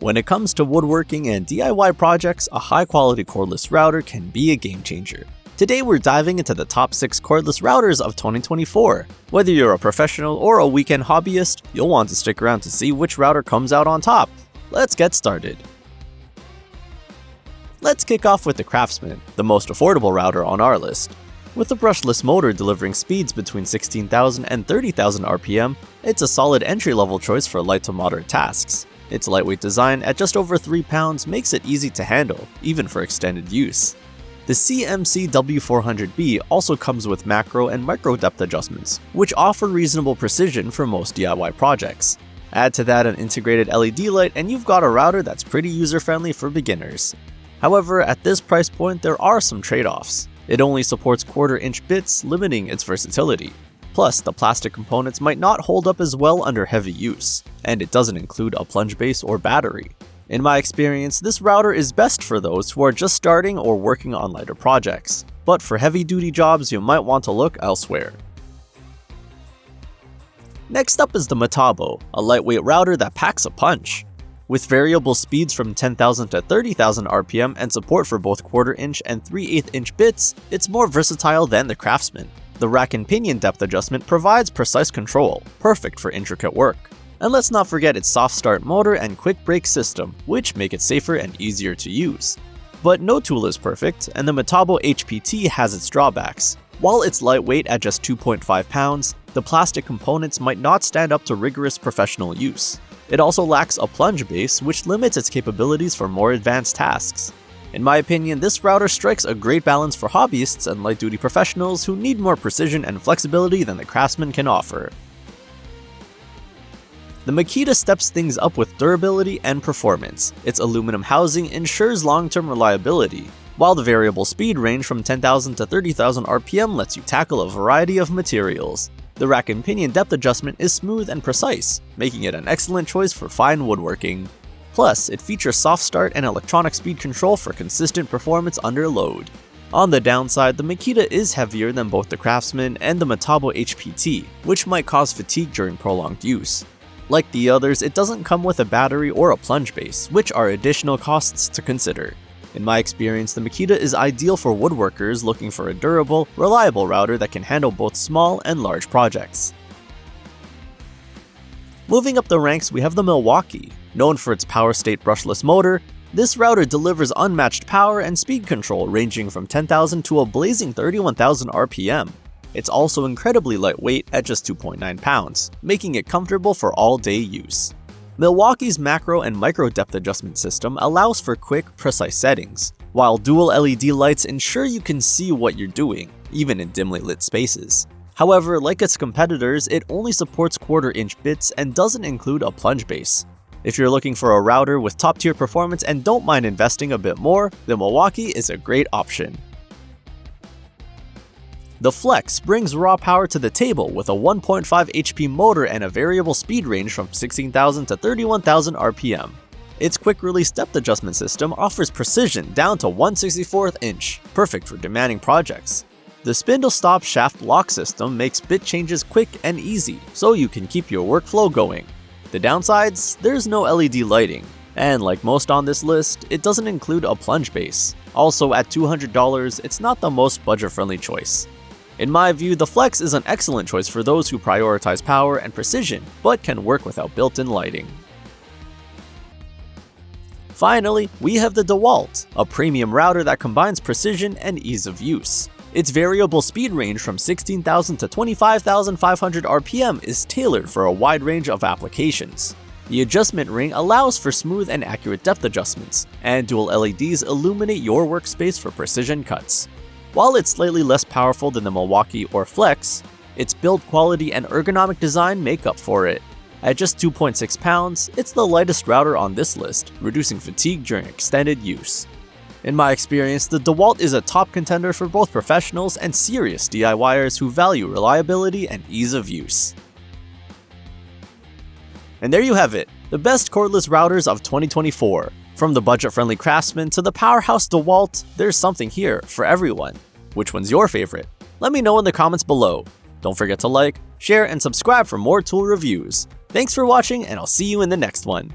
When it comes to woodworking and DIY projects, a high-quality cordless router can be a game changer. Today we're diving into the top 6 cordless routers of 2024. Whether you're a professional or a weekend hobbyist, you'll want to stick around to see which router comes out on top. Let's get started. Let's kick off with the Craftsman, the most affordable router on our list. With a brushless motor delivering speeds between 16,000 and 30,000 RPM, it's a solid entry-level choice for light to moderate tasks. Its lightweight design at just over 3 pounds makes it easy to handle, even for extended use. The CMCW400B also comes with macro and micro depth adjustments, which offer reasonable precision for most DIY projects. Add to that an integrated LED light and you've got a router that's pretty user-friendly for beginners. However, at this price point there are some trade-offs. It only supports 1/4-inch bits, limiting its versatility. Plus, the plastic components might not hold up as well under heavy use, and it doesn't include a plunge base or battery. In my experience, this router is best for those who are just starting or working on lighter projects, but for heavy-duty jobs you might want to look elsewhere. Next up is the Metabo, a lightweight router that packs a punch. With variable speeds from 10,000 to 30,000 RPM and support for both 1/4-inch and 3/8-inch bits, it's more versatile than the Craftsman. The rack and pinion depth adjustment provides precise control, perfect for intricate work. And let's not forget its soft start motor and quick brake system, which make it safer and easier to use. But no tool is perfect, and the Metabo HPT has its drawbacks. While it's lightweight at just 2.5 pounds, the plastic components might not stand up to rigorous professional use. It also lacks a plunge base, which limits its capabilities for more advanced tasks. In my opinion, this router strikes a great balance for hobbyists and light-duty professionals who need more precision and flexibility than the Craftsman can offer. The Makita steps things up with durability and performance. Its aluminum housing ensures long-term reliability, while the variable speed range from 10,000 to 30,000 RPM lets you tackle a variety of materials. The rack and pinion depth adjustment is smooth and precise, making it an excellent choice for fine woodworking. Plus, it features soft start and electronic speed control for consistent performance under load. On the downside, the Makita is heavier than both the Craftsman and the Metabo HPT, which might cause fatigue during prolonged use. Like the others, it doesn't come with a battery or a plunge base, which are additional costs to consider. In my experience, the Makita is ideal for woodworkers looking for a durable, reliable router that can handle both small and large projects. Moving up the ranks, we have the Milwaukee. Known for its power state brushless motor, this router delivers unmatched power and speed control ranging from 10,000 to a blazing 31,000 RPM. It's also incredibly lightweight at just 2.9 pounds, making it comfortable for all-day use. Milwaukee's macro and micro depth adjustment system allows for quick, precise settings, while dual LED lights ensure you can see what you're doing, even in dimly lit spaces. However, like its competitors, it only supports 1/4-inch bits and doesn't include a plunge base. If you're looking for a router with top-tier performance and don't mind investing a bit more, the Milwaukee is a great option. The Flex brings raw power to the table with a 1.5 HP motor and a variable speed range from 16,000 to 31,000 RPM. Its quick-release depth adjustment system offers precision down to 1/64 inch, perfect for demanding projects. The spindle stop shaft lock system makes bit changes quick and easy, so you can keep your workflow going. The downsides? There's no LED lighting, and like most on this list, it doesn't include a plunge base. Also, at $200, it's not the most budget-friendly choice. In my view, the Flex is an excellent choice for those who prioritize power and precision, but can work without built-in lighting. Finally, we have the DeWalt, a premium router that combines precision and ease of use. Its variable speed range from 16,000 to 25,500 RPM is tailored for a wide range of applications. The adjustment ring allows for smooth and accurate depth adjustments, and dual LEDs illuminate your workspace for precision cuts. While it's slightly less powerful than the Milwaukee or Flex, its build quality and ergonomic design make up for it. At just 2.6 pounds, it's the lightest router on this list, reducing fatigue during extended use. In my experience, the DeWalt is a top contender for both professionals and serious DIYers who value reliability and ease of use. And there you have it, the best cordless routers of 2024. From the budget-friendly Craftsman to the powerhouse DeWalt, there's something here for everyone. Which one's your favorite? Let me know in the comments below. Don't forget to like, share, and subscribe for more tool reviews. Thanks for watching, and I'll see you in the next one.